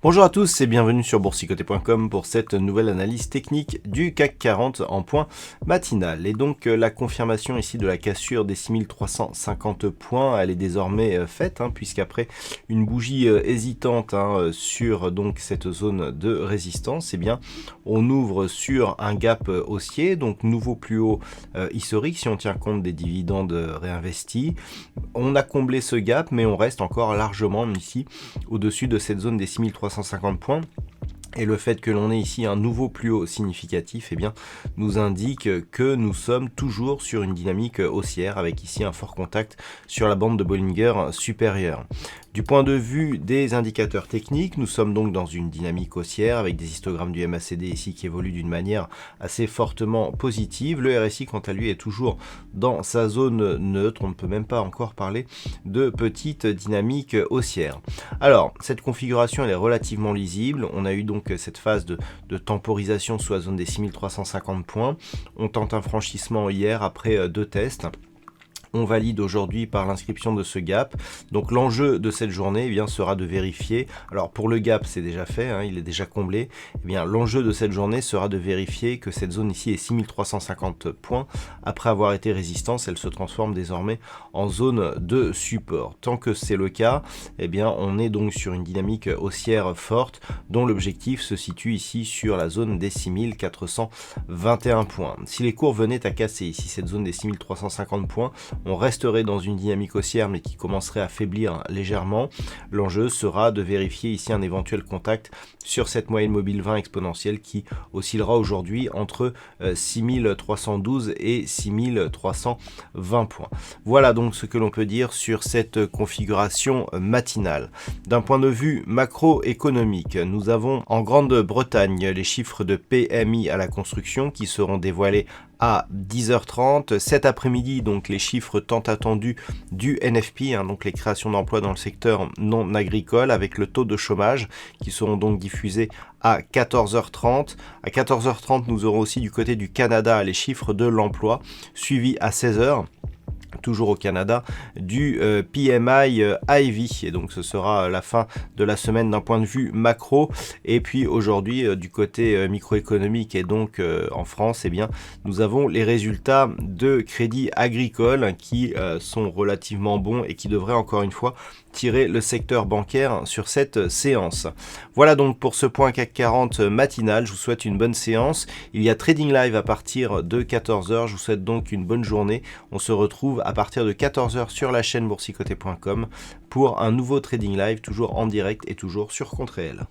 Bonjour à tous et bienvenue sur boursicoté.com pour cette nouvelle analyse technique du CAC 40 en point matinal. Et donc la confirmation ici de la cassure des 6350 points, elle est désormais faite, puisqu'après une bougie hésitante sur donc cette zone de résistance, eh bien on ouvre sur un gap haussier, donc nouveau plus haut historique si on tient compte des dividendes réinvestis. On a comblé ce gap, mais on reste encore largement ici au-dessus de cette zone des 6350 points. Et le fait que l'on ait ici un nouveau plus haut significatif, eh bien, nous indique que nous sommes toujours sur une dynamique haussière, avec ici un fort contact sur la bande de Bollinger supérieure. Du point de vue des indicateurs techniques, nous sommes donc dans une dynamique haussière avec des histogrammes du MACD ici qui évoluent d'une manière assez fortement positive. Le RSI, quant à lui, est toujours dans sa zone neutre. On ne peut même pas encore parler de petite dynamique haussière. Alors, cette configuration, elle est relativement lisible. On a eu donc cette phase de temporisation sous la zone des 6350 points. On tente un franchissement hier après deux tests. On valide aujourd'hui par l'inscription de ce gap. Donc l'enjeu de cette journée sera de vérifier, alors pour le gap c'est déjà fait, il est déjà comblé, l'enjeu de cette journée sera de vérifier que cette zone ici est 6350 points. Après avoir été résistance, elle se transforme désormais en zone de support. Tant que c'est le cas, on est donc sur une dynamique haussière forte dont l'objectif se situe ici sur la zone des 6421 points. Si les cours venaient à casser ici cette zone des 6350 points, on resterait dans une dynamique haussière mais qui commencerait à faiblir légèrement. L'enjeu sera de vérifier ici un éventuel contact sur cette moyenne mobile 20 exponentielle qui oscillera aujourd'hui entre 6312 et 6320 points. Voilà donc ce que l'on peut dire sur cette configuration matinale. D'un point de vue macroéconomique, nous avons en Grande-Bretagne les chiffres de PMI à la construction qui seront dévoilés à 10h30. Cet après-midi, donc les chiffres tant attendus du NFP, donc les créations d'emplois dans le secteur non agricole, avec le taux de chômage qui seront donc diffusés à 14h30. À 14h30, nous aurons aussi du côté du Canada les chiffres de l'emploi, suivis à 16h. Toujours au Canada, du PMI IV, et donc ce sera la fin de la semaine d'un point de vue macro. Et puis aujourd'hui, du côté microéconomique et donc en France, nous avons les résultats de crédit agricole qui sont relativement bons et qui devraient encore une fois tirer le secteur bancaire sur cette séance. Voilà donc pour ce point CAC 40 matinal. Je vous souhaite une bonne séance. Il y a Trading Live à partir de 14h. Je vous souhaite donc une bonne journée. On se retrouve à partir de 14h sur la chaîne boursicoté.com pour un nouveau Trading Live, toujours en direct et toujours sur compte réel.